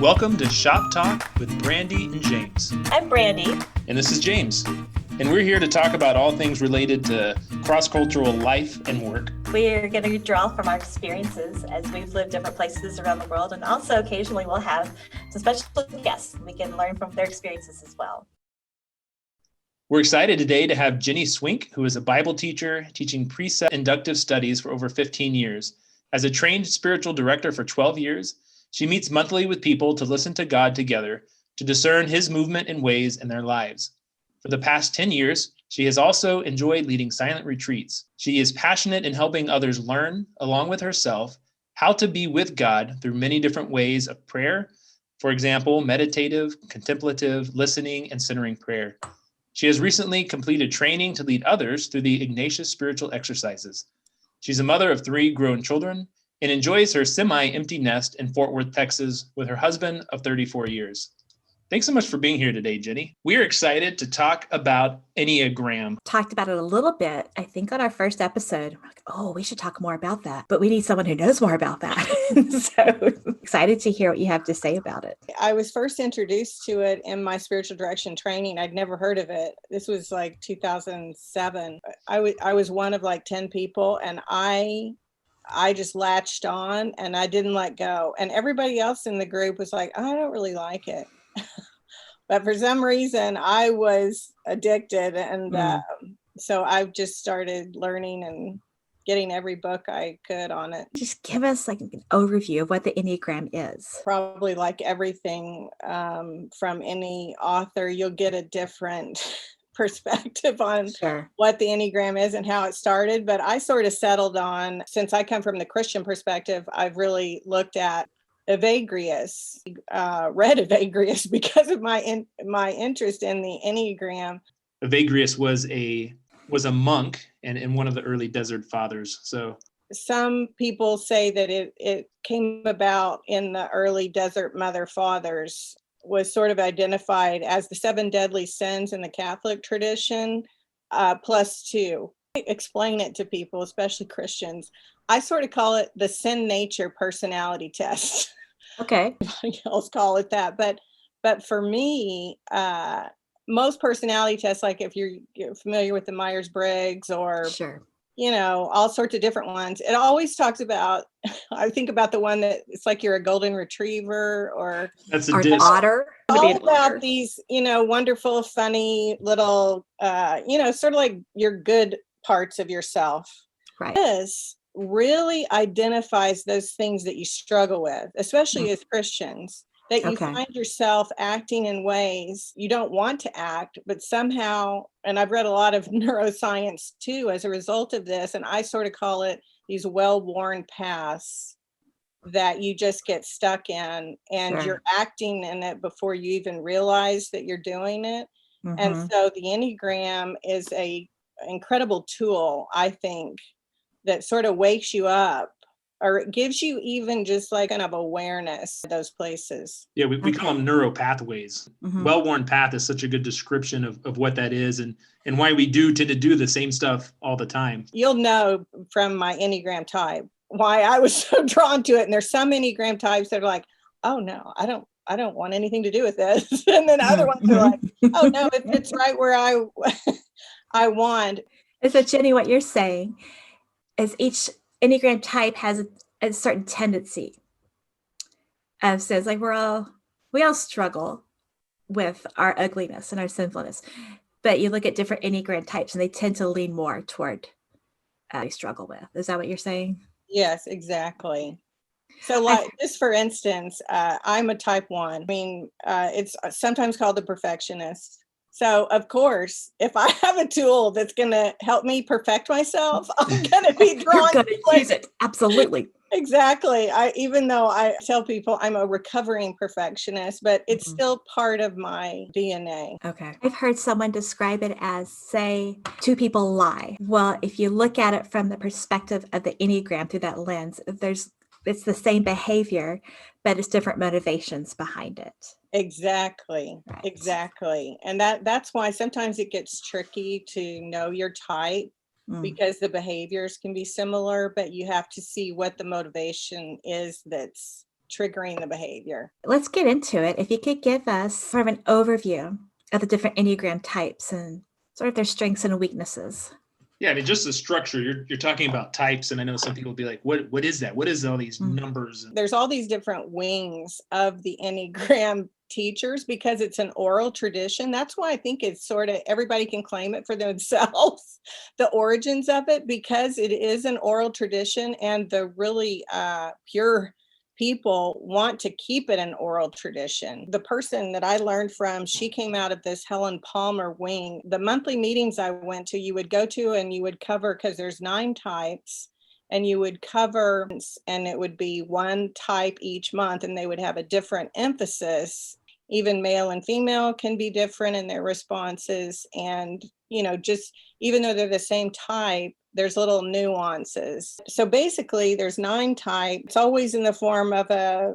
Welcome to Shop Talk with Brandi and James. I'm Brandi. And this is James. And we're here to talk about all things related to cross-cultural life and work. We're going to draw from our experiences as we've lived different places around the world. And also occasionally we'll have some special guests. We can learn from their experiences as well. We're excited today to have Jenni Swink, who is a Bible teacher teaching precept inductive studies for over 15 years. As a trained spiritual director for 12 years, she meets monthly with people to listen to God together, to discern his movement and ways in their lives. For the past 10 years, she has also enjoyed leading silent retreats. She is passionate in helping others learn, along with herself, how to be with God through many different ways of prayer. For example, meditative, contemplative, listening, and centering prayer. She has recently completed training to lead others through the Ignatius spiritual exercises. She's a mother of 3 grown children and enjoys her semi-empty nest in Fort Worth, Texas, with her husband of 34 years. Thanks so much for being here today, Jenni. We're excited to talk about Enneagram. Talked about it a little bit, I think, on our first episode. We're like, oh, we should talk more about that. But we need someone who knows more about that. So excited to hear what you have to say about it. I was first introduced to it in my spiritual direction training. I'd never heard of it. This was like 2007. I was one of like 10 people, and I just latched on and I didn't let go. And everybody else in the group was like, oh, I don't really like it. But for some reason, I was addicted. And so I've just started learning and getting every book I could on it. Just give us like an overview of what the Enneagram is. Probably like everything from any author, you'll get a different perspective on what the Enneagram is and how it started. But I sort of settled on, since I come from the Christian perspective, I've really looked at Evagrius, read Evagrius because of my interest in the Enneagram. Evagrius was a monk and one of the early desert fathers. So some people say that it came about in the early desert mother fathers, was sort of identified as the 7 deadly sins in the Catholic tradition, +2. Explain it to people, especially Christians. I sort of call it the sin nature personality test. Okay. Everybody else call it that. But for me, most personality tests, like if you're familiar with the Myers-Briggs or, all sorts of different ones, it always talks about, I think about the one that it's like you're a golden retriever or that's an otter. All about these, wonderful, funny little, sort of like your good parts of yourself. Right. This really identifies those things that you struggle with, especially as Christians, that you find yourself acting in ways you don't want to act, but somehow, and I've read a lot of neuroscience too as a result of this, and I sort of call it these well-worn paths that you just get stuck in, and you're acting in it before you even realize that you're doing it. And so the Enneagram is a incredible tool, I think, that sort of wakes you up, or it gives you even just like kind of awareness of those places. Yeah, we call them neural pathways. Well-worn path is such a good description of what that is and why we do tend to do the same stuff all the time. You'll know from my Enneagram type why I was so drawn to it. And there's some Enneagram types that are like, oh no, I don't want anything to do with this. And then other ones are like, oh no, it's right where I want. And so Jenni, what you're saying is each Enneagram type has a certain tendency. Says like we all struggle with our ugliness and our sinfulness, but you look at different Enneagram types and they tend to lean more toward they struggle with. Is that what you're saying? Yes, exactly. So like just for instance, I'm a type 1. I mean, it's sometimes called the perfectionist. So of course, if I have a tool that's going to help me perfect myself, I'm going to be drawn You're going to use it. Absolutely. Exactly. Even though I tell people I'm a recovering perfectionist, but it's still part of my DNA. Okay. I've heard someone describe it as, say, 2 people lie. Well, if you look at it from the perspective of the Enneagram through that lens, it's the same behavior, but it's different motivations behind it. Exactly. Right. Exactly. And that's why sometimes it gets tricky to know your type, because the behaviors can be similar, but you have to see what the motivation is that's triggering the behavior. Let's get into it. If you could give us sort of an overview of the different Enneagram types and sort of their strengths and weaknesses. Yeah, I mean, just the structure. You're talking about types, and I know some people will be like, "What is that? What is all these numbers?" There's all these different wings of the Enneagram teachers because it's an oral tradition. That's why I think it's sort of everybody can claim it for themselves, the origins of it, because it is an oral tradition, and the really pure people want to keep it an oral tradition. The person that I learned from, she came out of this Helen Palmer wing. The monthly meetings I went to, you would go to and you would cover, because there's 9 types, and you would cover, and it would be one type each month, and they would have a different emphasis. Even male and female can be different in their responses. And, just even though they're the same type, there's little nuances. So basically there's 9 types. It's always in the form of a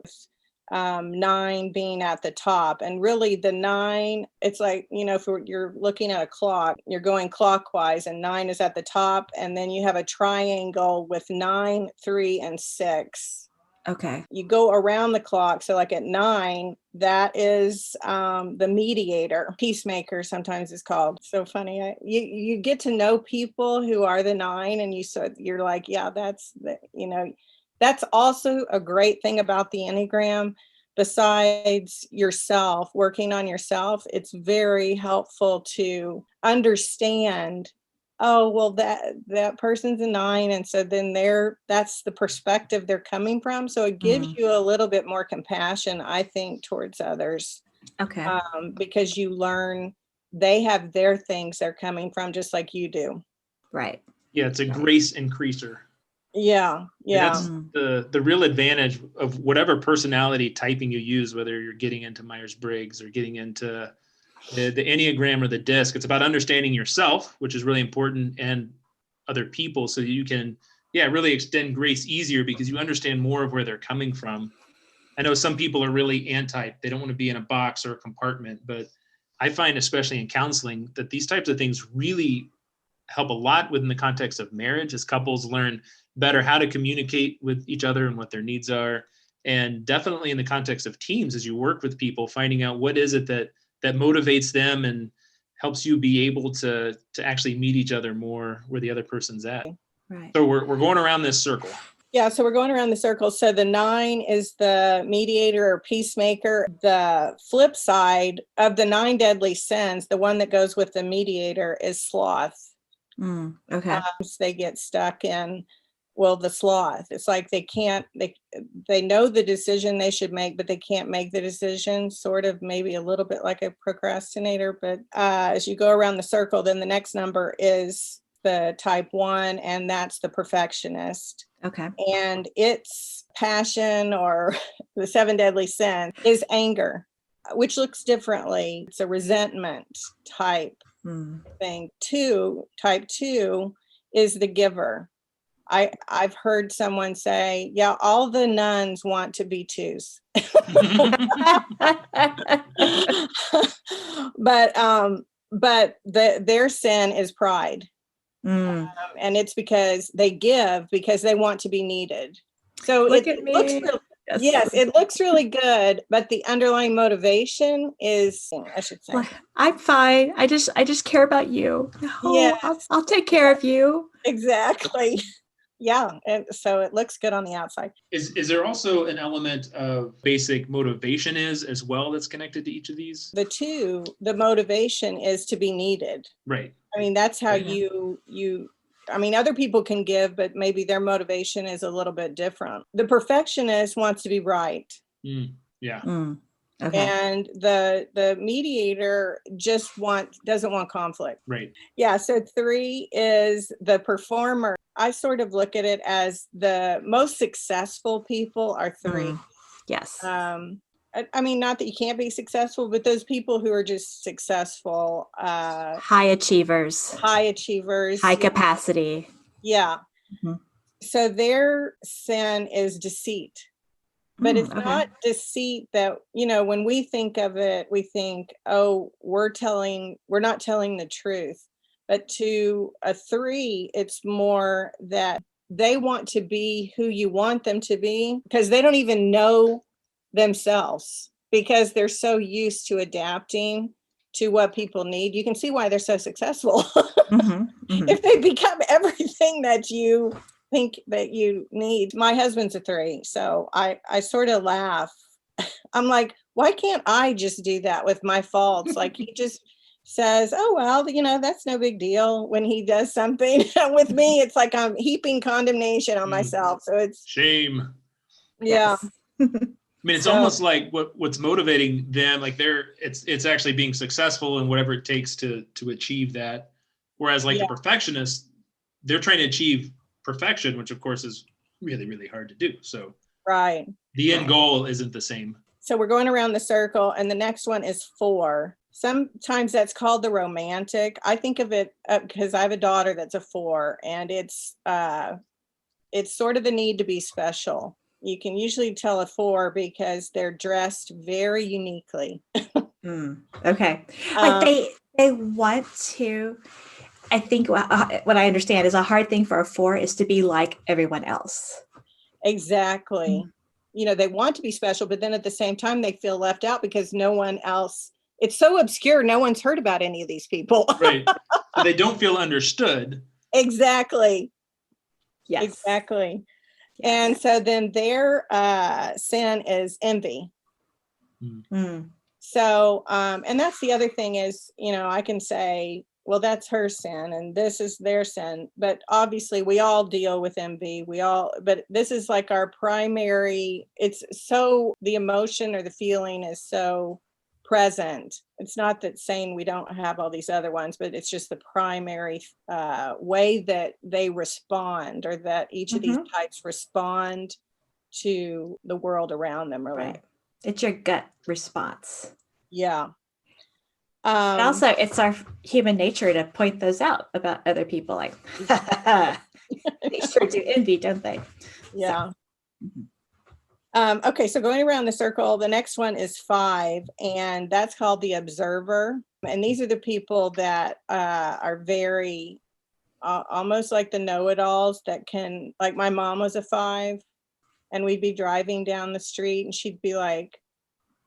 9 being at the top. And really the 9, it's like, if you're looking at a clock, you're going clockwise, and 9 is at the top. And then you have a triangle with 9, 3, and 6. Okay. You go around the clock. So like at 9, that is the mediator. Peacemaker sometimes is called. So funny. You get to know people who are the 9, and you're like, yeah, that's also a great thing about the Enneagram. Besides yourself, working on yourself, it's very helpful to understand, oh, well, that person's a 9. And so then that's the perspective they're coming from. So it gives you a little bit more compassion, I think, towards others. Okay. Because you learn they have their things they're coming from, just like you do. Right. Yeah, it's a grace increaser. Yeah. That's the real advantage of whatever personality typing you use, whether you're getting into Myers-Briggs or getting into the Enneagram or the DISC. It's about understanding yourself, which is really important, and other people, so you can really extend grace easier because you understand more of where they're coming from. I know some people are really anti, they don't want to be in a box or a compartment, but I find, especially in counseling, that these types of things really help a lot within the context of marriage, as couples learn better how to communicate with each other and what their needs are. And definitely in the context of teams, as you work with people, finding out what is it that motivates them and helps you be able to actually meet each other more where the other person's at. Right. So we're going around this circle. Yeah, so we're going around the circle. So the 9 is the mediator or peacemaker. The flip side of the 9 deadly sins, the one that goes with the mediator, is sloth. Okay. They get stuck in, the sloth. It's like they know the decision they should make, but they can't make the decision, sort of maybe a little bit like a procrastinator. But as you go around the circle, then the next number is the type 1, and that's the perfectionist. Okay. And its passion, or the 7 deadly sins, is anger, which looks differently. It's a resentment type thing. Type 2 is the giver. I've heard someone say, yeah, all the nuns want to be 2s. But their sin is pride. And it's because they give because they want to be needed. So it looks really, yes, it looks really good, but the underlying motivation is, I should say, I'm fine. I just care about you. Yes. I'll take care of you. Exactly. Yeah. And so it looks good on the outside. Is there also an element of basic motivation as well that's connected to each of these? The motivation is to be needed. Right. I mean, that's how other people can give, but maybe their motivation is a little bit different. The perfectionist wants to be right. Yeah. Okay. And the mediator doesn't want conflict. Right. Yeah. So 3 is the performer. I sort of look at it as the most successful people are 3. Yes. I mean, not that you can't be successful, but those people who are just successful, high achievers, high capacity. Yeah. So their sin is deceit. But it's not deceit that, when we think of it, we think, oh, we're not telling the truth. But to a 3, it's more that they want to be who you want them to be because they don't even know themselves because they're so used to adapting to what people need. You can see why they're so successful. If they become everything that you think that you need. My husband's a 3, so I sort of laugh. I'm like, why can't I just do that with my faults? Like he just says, oh, well, that's no big deal when he does something. With me, it's like I'm heaping condemnation on myself. So it's shame. Yeah. I mean, it's almost like what's motivating them, like it's actually being successful in whatever it takes to achieve that. Whereas like the perfectionists, they're trying to achieve perfection, which of course is really, really hard to do. So right. The end goal isn't the same. So we're going around the circle, and the next one is 4. Sometimes that's called the romantic. I think of it because I have a daughter that's a 4, and it's sort of the need to be special. You can usually tell a 4 because they're dressed very uniquely. Okay. Like they want to, I think what I understand is a hard thing for a 4 is to be like everyone else. Exactly. They want to be special, but then at the same time, they feel left out because no one else, it's so obscure. No one's heard about any of these people. Right. So they don't feel understood. Exactly. Yes. Exactly. Yes. And so then their sin is envy. So, and that's the other thing is, I can say, well, that's her sin and this is their sin. But obviously we all deal with envy. But this is like our primary, it's so the emotion or the feeling is so present. It's not that saying we don't have all these other ones, but it's just the primary way that they respond, or that each of these types respond to the world around them, really. Right. It's your gut response. Yeah. But also, it's our human nature to point those out about other people. Like, they sure do envy, don't they? Yeah. So. Okay, so going around the circle, the next one is 5, and that's called the observer. And these are the people that are very almost like the know-it-alls that can, like my mom was a 5, and we'd be driving down the street and she'd be like,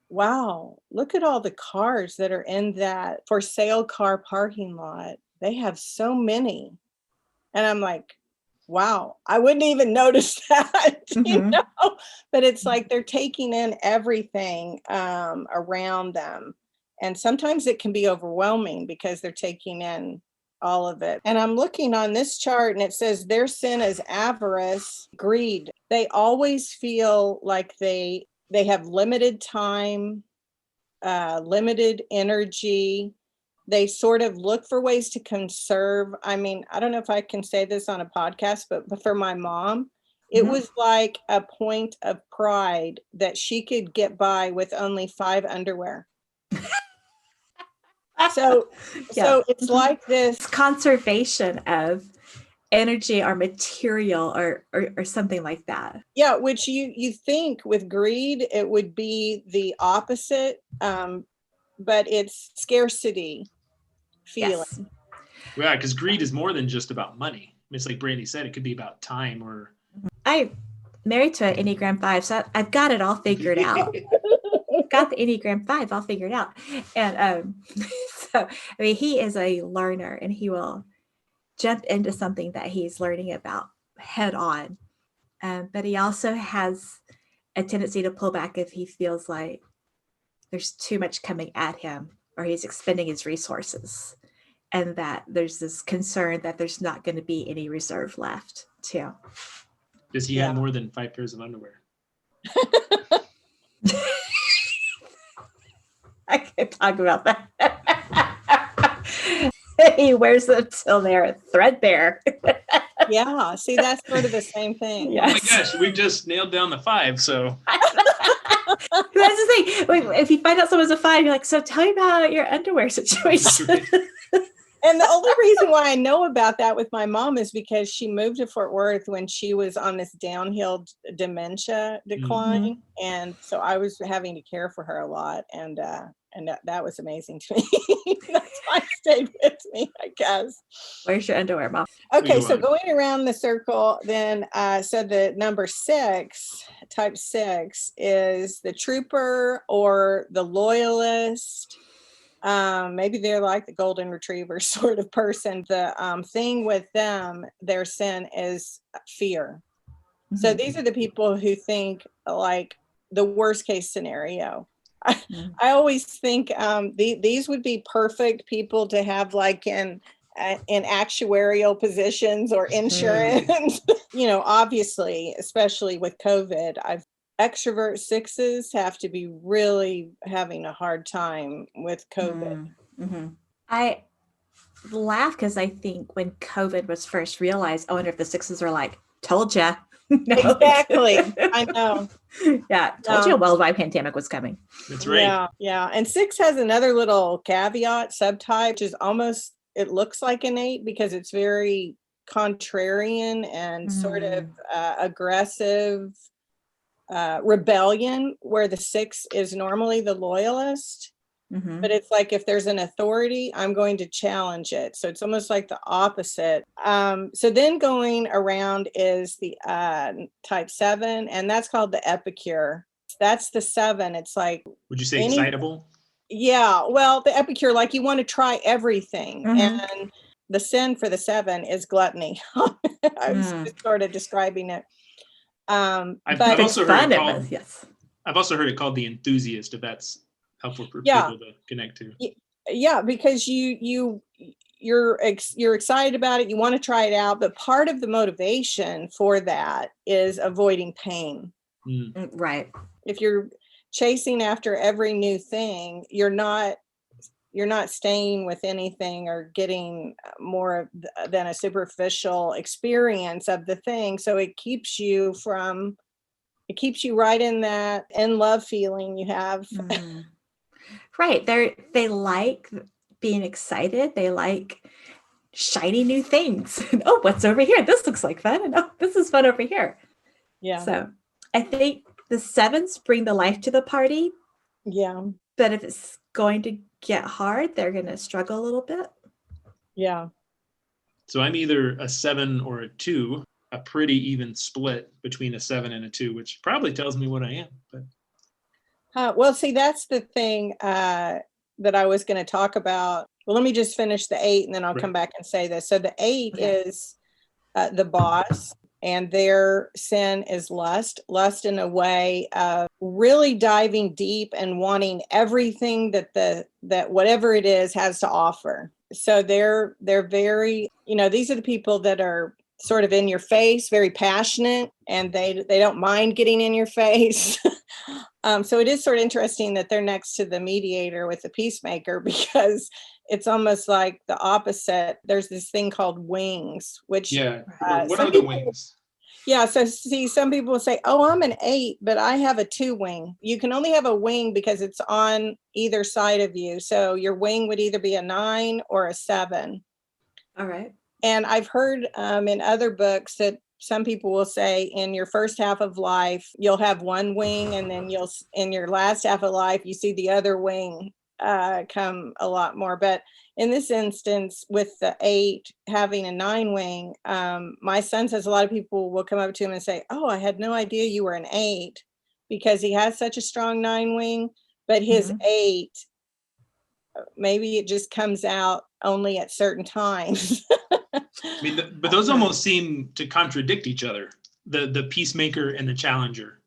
wow, look at all the cars that are in that for sale car parking lot. They have so many. And I'm like, wow, I wouldn't even notice that, but it's like they're taking in everything around them. And sometimes it can be overwhelming because they're taking in all of it. And I'm looking on this chart and it says their sin is avarice, greed. They always feel like they have limited time, limited energy. They sort of look for ways to conserve. I mean, I don't know if I can say this on a podcast, but for my mom, it was like a point of pride that she could get by with only 5 underwear. So it's like this conservation of energy or material or something like that. Yeah, which you think with greed it would be the opposite, but it's scarcity feeling. Yes. Yeah, because greed is more than just about money. It's like Brandi said, it could be about time or. I'm married to an Enneagram 5, so I've got it all figured out. Got the Enneagram 5 all figured out, and so I mean he is a learner and he will jump into something that he's learning about head on. But he also has a tendency to pull back if he feels like there's too much coming at him or he's expending his resources, and that there's this concern that there's not going to be any reserve left too. Does he have more than 5 pairs of underwear? I can't talk about that. He wears them till they're threadbare. Yeah, see, that's sort of the same thing. Yes. Oh my gosh, we just nailed down the 5. So that's the thing. If you find out someone's a 5, you're like, so tell me about your underwear situation. And the only reason why I know about that with my mom is because she moved to Fort Worth when she was on this downhill dementia decline. And so I was having to care for her a lot. And And that was amazing to me. That's why it stayed with me, I guess. Where's your underwear, Mom? Okay, so going around the circle, then so the number 6, type 6, is the trooper or the loyalist. Maybe they're like the golden retriever sort of person. The thing with them, their sin is fear. Mm-hmm. So these are the people who think like the worst case scenario. I always think these would be perfect people to have like in actuarial positions or insurance. You know, obviously, especially with COVID, extrovert 6s have to be really having a hard time with COVID. Mm-hmm. I laugh because I think when COVID was first realized, I wonder if the 6s are like, told ya. No. Exactly. I know. Yeah. Told you a worldwide pandemic was coming. That's right. Yeah. And 6 has another little caveat subtype, which is almost, it looks like an 8 because it's very contrarian and sort of aggressive, rebellion, where the 6 is normally the loyalist. Mm-hmm. But it's like, if there's an authority, I'm going to challenge it. So it's almost like the opposite. So then going around is the type 7, and that's called the epicure. That's the 7. It's like, would you say excitable? Yeah. Well, the epicure, like you want to try everything. Mm-hmm. And the sin for the 7 is gluttony. I was just sort of describing it. I've also heard it called the enthusiast, if that's helpful for people to connect to. Yeah, because you're excited about it, you want to try it out, but part of the motivation for that is avoiding pain. Right. If you're chasing after every new thing, you're not staying with anything or getting more than a superficial experience of the thing. So it keeps you right in that in love feeling you have. Right. They like being excited. They like shiny new things. Oh, what's over here? This looks like fun. And oh, this is fun over here. Yeah. So I think the 7s bring the life to the party. Yeah. But if it's going to get hard, they're going to struggle a little bit. Yeah. So I'm either a 7 or a 2, a pretty even split between a 7 and a 2, which probably tells me what I am. But well, see, that's the thing that I was going to talk about. Well, let me just finish the 8 and then I'll come back and say this. So the 8 is the boss, and their sin is lust in a way of really diving deep and wanting everything that whatever it is has to offer. So they're very, these are the people that are sort of in your face, very passionate, and they don't mind getting in your face. So it is sort of interesting that they're next to the mediator with the peacemaker, because it's almost like the opposite. There's this thing called wings, which what are the wings? Yeah, so see, some people will say, oh, I'm an 8, but I have a 2 wing. You can only have a wing because it's on either side of you. So your wing would either be a 9 or a 7. All right. And I've heard in other books that some people will say in your first half of life, you'll have one wing, and then in your last half of life, you see the other wing come a lot more. But in this instance, with the 8 having a 9 wing, my son says a lot of people will come up to him and say, oh, I had no idea you were an 8, because he has such a strong 9 wing, but his 8, maybe it just comes out only at certain times. I mean, but those almost seem to contradict each other, the peacemaker and the challenger.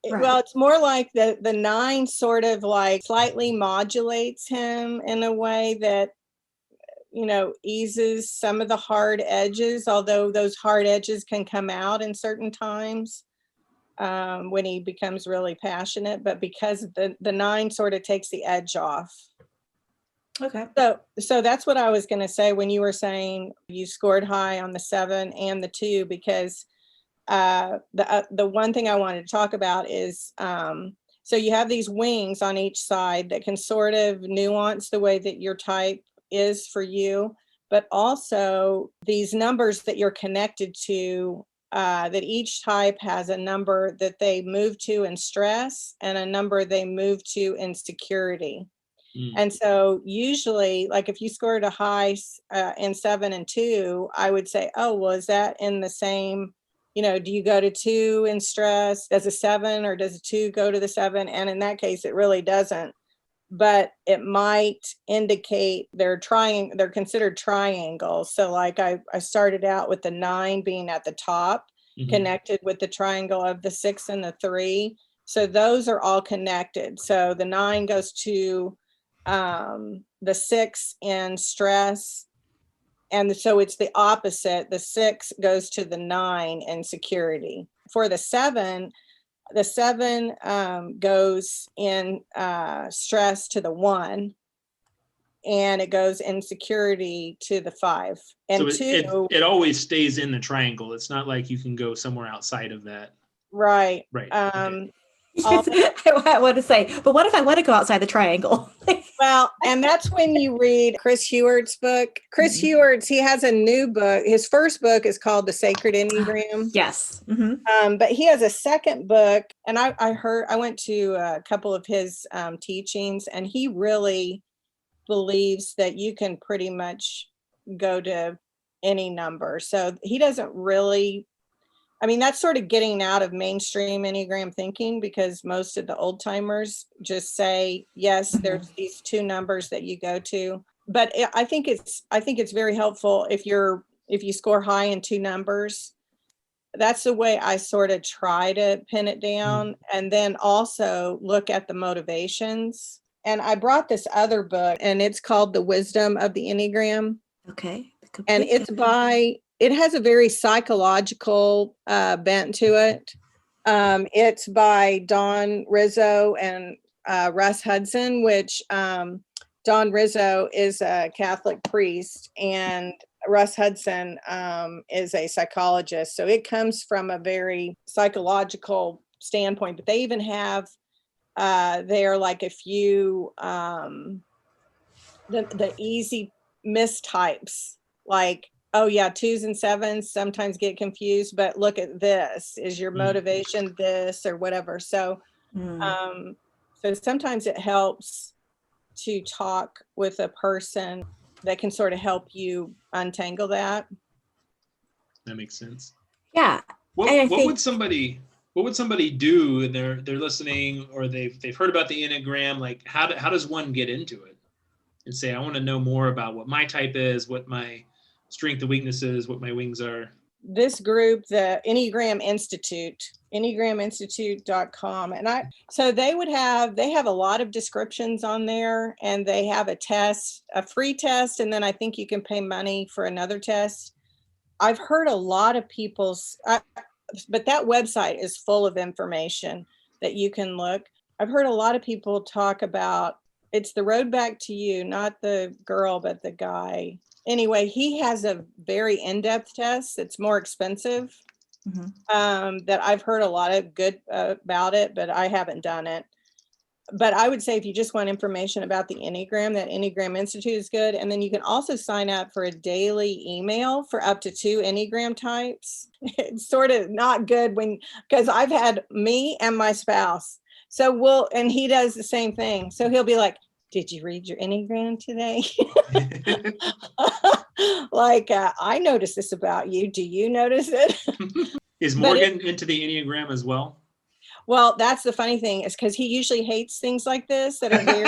Well, it's more like the 9 sort of like slightly modulates him in a way that, eases some of the hard edges, although those hard edges can come out in certain times when he becomes really passionate. But because the 9 sort of takes the edge off. Okay. So that's what I was going to say when you were saying you scored high on the 7 and the 2, because the one thing I wanted to talk about is so you have these wings on each side that can sort of nuance the way that your type is for you, but also these numbers that you're connected to, that each type has a number that they move to in stress and a number they move to in security. And so usually, like if you scored a high in 7 and 2, I would say, oh, well, is that in the same, do you go to 2 in stress? Does a 7 or does a 2 go to the 7? And in that case, it really doesn't. But it might indicate they're considered triangles. So like I started out with the 9 being at the top, connected with the triangle of the 6 and the 3. So those are all connected. So the 9 goes to the 6 in stress. And so it's the opposite. The 6 goes to the 9 in security. For the 7 goes in stress to the 1, and it goes in security to the 5. And so it always stays in the triangle. It's not like you can go somewhere outside of that. Right. Right. I want to say, but what if I want to go outside the triangle? Well, and that's when you read Chris Hewart's book. Chris Hewart's, he has a new book. His first book is called The Sacred Enneagram. Yes. But he has a second book, and I went to a couple of his teachings, and he really believes that you can pretty much go to any number. So he doesn't really, that's sort of getting out of mainstream Enneagram thinking, because most of the old timers just say, yes, there's these 2 numbers that you go to. But I think it's very helpful if you score high in 2 numbers. That's the way I sort of try to pin it down. And then also look at the motivations. And I brought this other book, and it's called The Wisdom of the Enneagram. Okay. And it has a very psychological bent to it. It's by Don Rizzo and Russ Hudson, which Don Rizzo is a Catholic priest, and Russ Hudson is a psychologist. So it comes from a very psychological standpoint, but they even have there, like a few the easy mistypes, like, oh yeah, 2s and 7s sometimes get confused, but look at this. Is your motivation this or whatever? So so sometimes it helps to talk with a person that can sort of help you untangle that. That makes sense. Yeah. What would somebody do? They're listening, or they've heard about the Enneagram. Like, how does one get into it and say, I want to know more about what my type is, what my strength and weaknesses, what my wings are? This group, the Enneagram Institute, enneagraminstitute.com. And so they have a lot of descriptions on there, and they have a test, a free test. And then I think you can pay money for another test. I've heard a lot of but that website is full of information that you can look. I've heard a lot of people talk about, it's the road back to you, not the girl, but the guy. Anyway, he has a very in-depth test that's more expensive, that I've heard a lot of good about it, but I haven't done it. But I would say if you just want information about the Enneagram, that Enneagram Institute is good. And then you can also sign up for a daily email for up to 2 Enneagram types. It's sort of not good because I've had me and my spouse. So and he does the same thing. So he'll be like, did you read your Enneagram today? Like, I noticed this about you. Do you notice it? Is Morgan into the Enneagram as well? Well, that's the funny thing, is because he usually hates things like this that are very,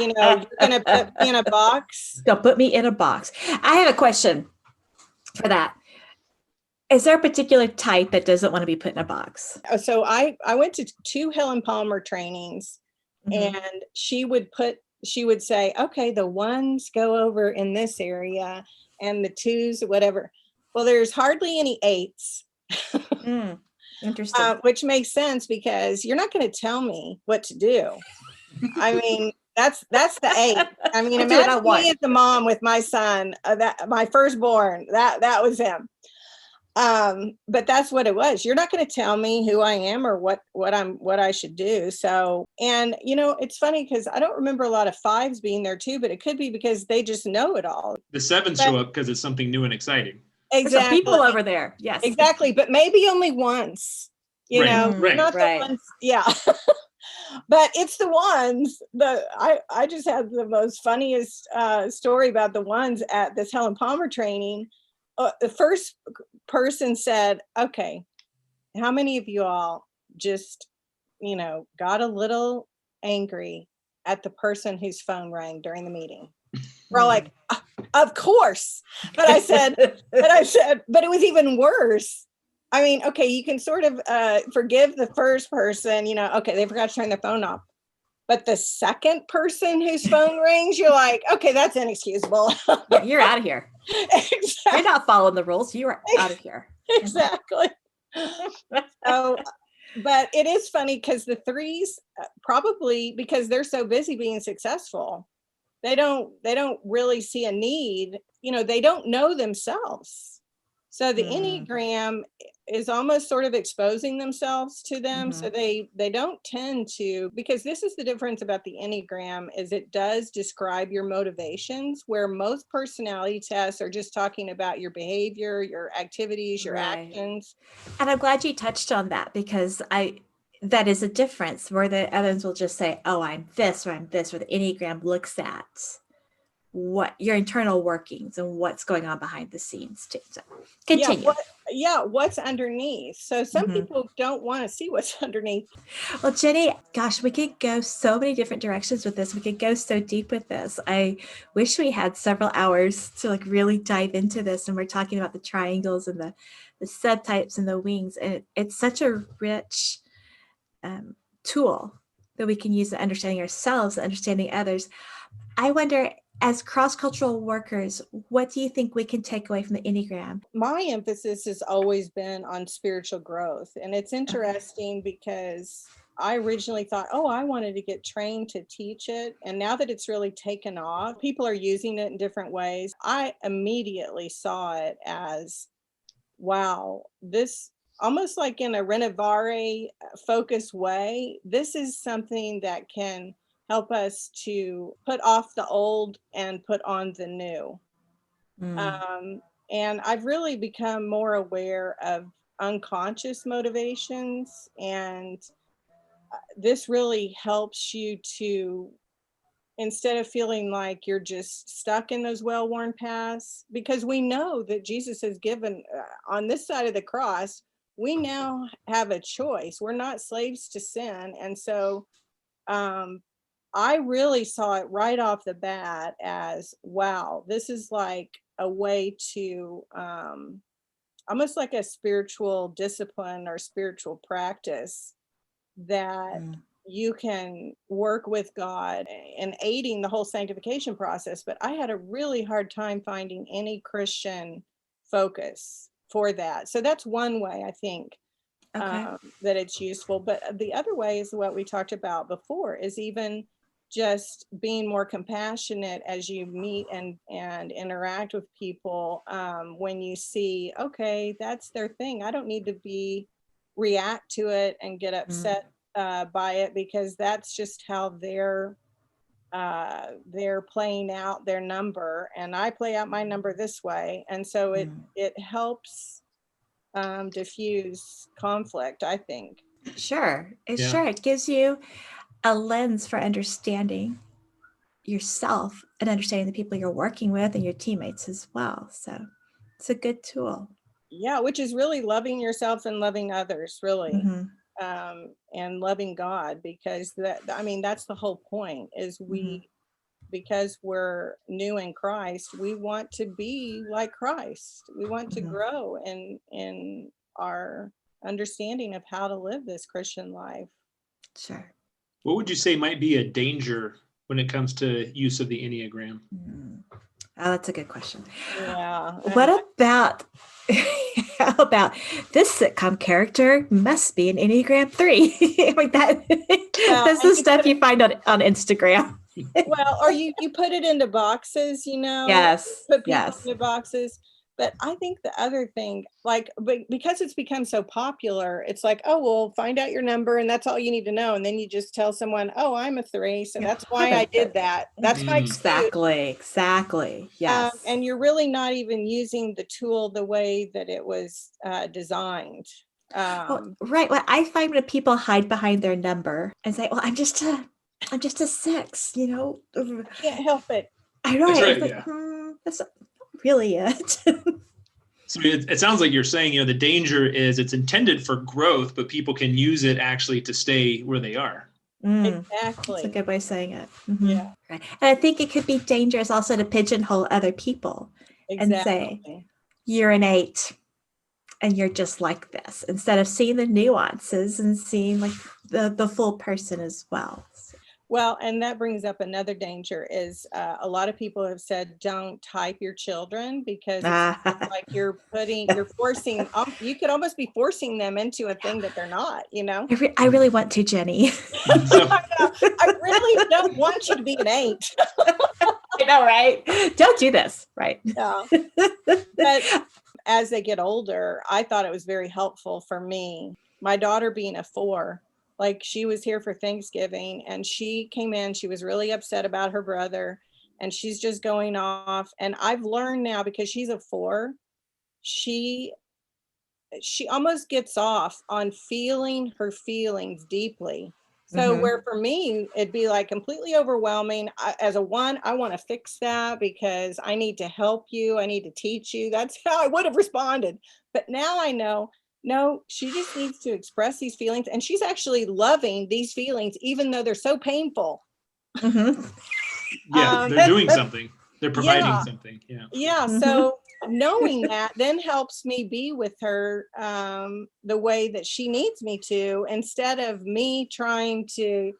you're going to put me in a box. Don't put me in a box. I have a question for that. Is there a particular type that doesn't want to be put in a box? So I went to 2 Helen Palmer trainings, and she would say, okay, the 1s go over in this area and the 2s, whatever. Well, there's hardly any 8s. Interesting. Which makes sense, because you're not going to tell me what to do. I mean, that's the 8. I mean, imagine me as the mom with my son, my firstborn, that was him. But that's what it was. You're not going to tell me who I am or what I should do. So, and it's funny because I don't remember a lot of 5s being there too, but it could be because they just know it all. The 7s show up because it's something new and exciting. Exactly. There's some people over there. Yes. Exactly. But maybe only once, right. not the ones. Yeah. But it's the ones that I just had the most funniest story about the ones at this Helen Palmer training. The first person said, okay, how many of you all just, got a little angry at the person whose phone rang during the meeting? We're all like, of course. But I said, but it was even worse. I mean, okay, you can sort of forgive the first person, okay, they forgot to turn their phone off. But the second person whose phone rings, you're like, okay, that's inexcusable. Yeah, you're out of here. Exactly. You're not following the rules. You are out of here. Exactly. So, but it is funny because the threes, probably because they're so busy being successful, they don't really see a need, they don't know themselves. So the Enneagram is almost sort of exposing themselves to them. So they don't tend to, because this is the difference about the Enneagram, is it does describe your motivations, where most personality tests are just talking about your behavior, your activities, your actions. And I'm glad you touched on that, because that is a difference, where the others will just say, oh, I'm this, or I'm this, or the Enneagram looks at what your internal workings and what's going on behind the scenes too. So continue. What's underneath. So some people don't want to see what's underneath. Well, Jenni, gosh, we could go so many different directions with this. We could go so deep with this. I wish we had several hours to really dive into this. And we're talking about the triangles and the subtypes and the wings. And it's such a rich tool that we can use in understanding ourselves, understanding others. I wonder, as cross-cultural workers, what do you think we can take away from the Enneagram? My emphasis has always been on spiritual growth. And it's interesting because I originally thought, I wanted to get trained to teach it. And now that it's really taken off, people are using it in different ways. I immediately saw it as, wow, this almost like in a renovare focused way, this is something that can help us to put off the old and put on the new. And I've really become more aware of unconscious motivations. And this really helps you to, instead of feeling like you're just stuck in those well-worn paths, because we know that Jesus has given on this side of the cross, we now have a choice. We're not slaves to sin. And so, I really saw it right off the bat as, wow, this is like a way to almost like a spiritual discipline or spiritual practice that you can work with God in aiding the whole sanctification process. But I had a really hard time finding any Christian focus for that. So that's one way I think that it's useful. But the other way is what we talked about before, is even just being more compassionate as you meet and interact with people. When you see, okay, that's their thing. I don't need to react to it and get upset by it, because that's just how they're playing out their number, and I play out my number this way. And so it helps diffuse conflict, I think. Sure. It gives you a lens for understanding yourself and understanding the people you're working with and your teammates as well. So it's a good tool. Yeah, which is really loving yourself and loving others, really. And loving God, because that's the whole point, is because we're new in Christ, we want to be like Christ. We want to grow in our understanding of how to live this Christian life. Sure. What would you say might be a danger when it comes to use of the Enneagram? Oh, that's a good question. Yeah. What about how about this sitcom character must be an Enneagram 3? Like that. That's the stuff you find on Instagram. Well, or you put it into boxes, Yes. Put people into boxes. But I think the other thing, because it's become so popular, it's like, oh, well, find out your number and that's all you need to know. And then you just tell someone, oh, I'm a 3. So that's why I did that. That's my excuse. Exactly. Yes. And you're really not even using the tool the way that it was designed. Right. Well, I find when people hide behind their number and say, well, I'm just a 6, Can't help it. I know. That's right, It's like, that's not really it. So it sounds like you're saying, the danger is it's intended for growth, but people can use it actually to stay where they are. Exactly. That's a good way of saying it. Yeah. Right. And I think it could be dangerous also to pigeonhole other people and say, you're an 8 and you're just like this, instead of seeing the nuances and seeing like the full person as well. Well, and that brings up another danger is a lot of people have said, don't type your children because it's like you're forcing, you could almost be forcing them into a thing that they're not, I really want to, Jenny. I really don't want you to be an 8. I know, right? Don't do this. Right. Yeah. But as they get older, I thought it was very helpful for me. My daughter being a 4, like she was here for Thanksgiving and she came in, she was really upset about her brother and she's just going off. And I've learned now, because she's a 4, she almost gets off on feeling her feelings deeply. So where for me, it'd be like completely overwhelming. As a 1, I want to fix that because I need to help you. I need to teach you. That's how I would have responded. But now I know, no, she just needs to express these feelings. And she's actually loving these feelings, even though they're so painful. Yeah, they're doing something. They're providing something. Yeah. Yeah. So knowing that then helps me be with her the way that she needs me to, instead of me trying to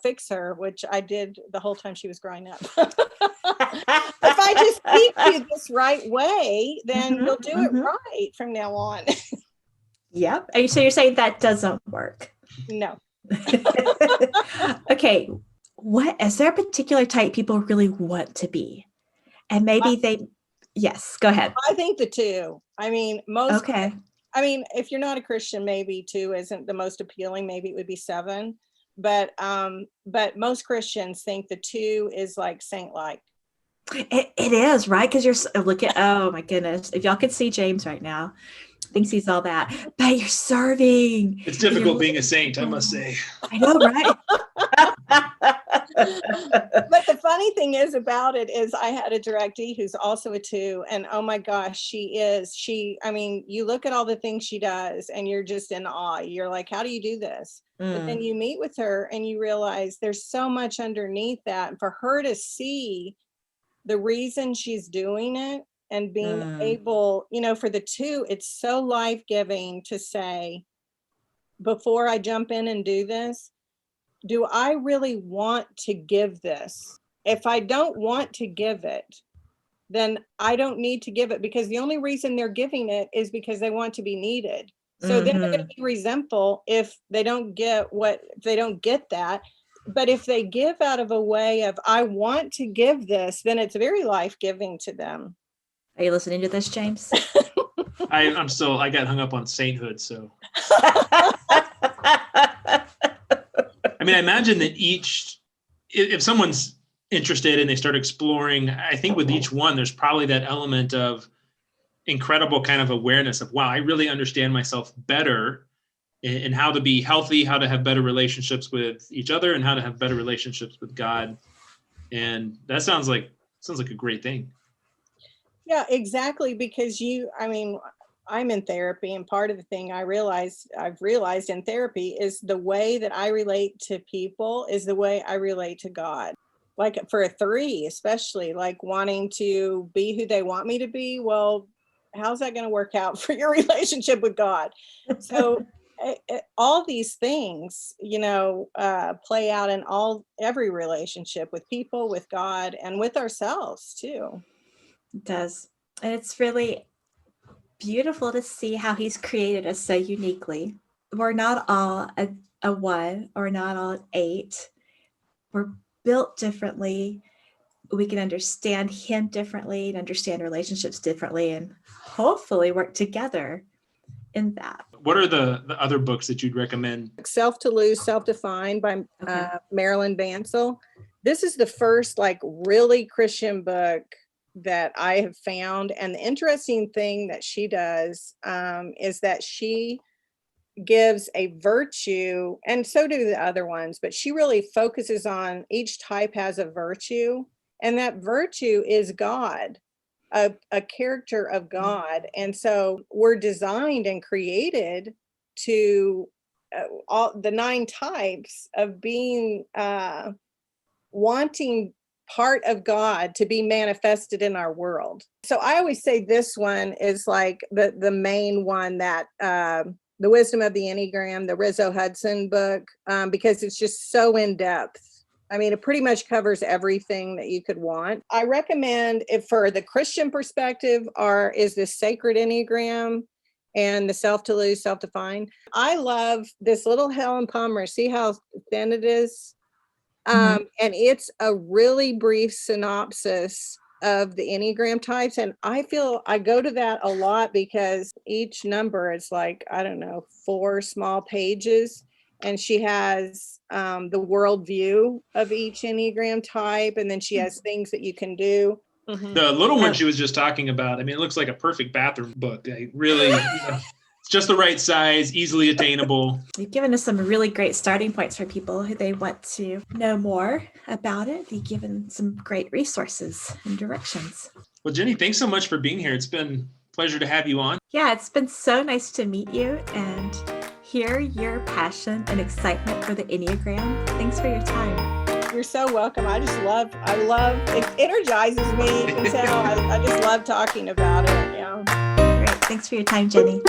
fix her, which I did the whole time she was growing up. If I just teach you this right way, then you'll do it right from now on. Yep. And so you're saying that doesn't work? No. Okay. What is there a particular type people really want to be? And maybe yes, go ahead. I think the 2. I mean, Okay. I mean, if you're not a Christian, maybe 2 isn't the most appealing. Maybe it would be 7. But most Christians think the 2 is like saint-like. It is, right? Because you're looking, oh my goodness. If y'all could see James right now, thinks he's all that, but you're serving. It's difficult being a saint, I must say. I know, right? But the funny thing is about it is I had a directee who's also a 2, and oh my gosh, I mean, you look at all the things she does and you're just in awe. You're like, how do you do this? But then you meet with her and you realize there's so much underneath that. And for her to see the reason she's doing it and being able, for the 2, it's so life-giving to say, before I jump in and do this, do I really want to give this? If I don't want to give it, then I don't need to give it, because the only reason they're giving it is because they want to be needed. So then they're going to be resentful if they don't get that. But if they give out of a way of, I want to give this, then it's very life-giving to them. Are you listening to this, James? I got hung up on sainthood, so. I mean, I imagine that if someone's interested and they start exploring, I think with each one, there's probably that element of incredible kind of awareness of, wow, I really understand myself better in how to be healthy, how to have better relationships with each other, and how to have better relationships with God. And that sounds like a great thing. Yeah, exactly. Because I'm in therapy, and part of the thing I've realized in therapy is the way that I relate to people is the way I relate to God. Like for a 3, especially, like wanting to be who they want me to be. Well, how's that going to work out for your relationship with God? So all these things, play out in every relationship with people, with God, and with ourselves too. It does. And it's really beautiful to see how he's created us so uniquely. We're not all a 1 or not all an 8. We're built differently. We can understand him differently and understand relationships differently, and hopefully work together in that. What are the other books that you'd recommend? Self to Lose, Self-Defined by Marilyn Bansell. This is the first really Christian book that I have found. And the interesting thing that she does is that she gives a virtue, and so do the other ones, but she really focuses on each type has a virtue, and that virtue is God, a character of God. And so we're designed and created to all the 9 types of being wanting part of God to be manifested in our world. So I always say this one is like the main one, that The Wisdom of the Enneagram, the Rizzo Hudson book, because it's just so in depth. I mean, it pretty much covers everything that you could want. I recommend it for the Christian perspective is the Sacred Enneagram and the Self-to-Lose, Self-Define. I love this little Helen Palmer. See how thin it is? And it's a really brief synopsis of the Enneagram types. And I feel I go to that a lot because each number is like, I don't know, 4 small pages. And she has the worldview of each Enneagram type. And then she has things that you can do. The little one she was just talking about, I mean, it looks like a perfect bathroom book. Really, it's just the right size, easily attainable. You've given us some really great starting points for people who they want to know more about it. You've given some great resources and directions. Well, Jenni, thanks so much for being here. It's been a pleasure to have you on. Yeah, it's been so nice to meet you and hear your passion and excitement for the Enneagram. Thanks for your time. You're so welcome. I love, it energizes me. You can tell. I just love talking about it. Yeah. Great. Thanks for your time, Jenni.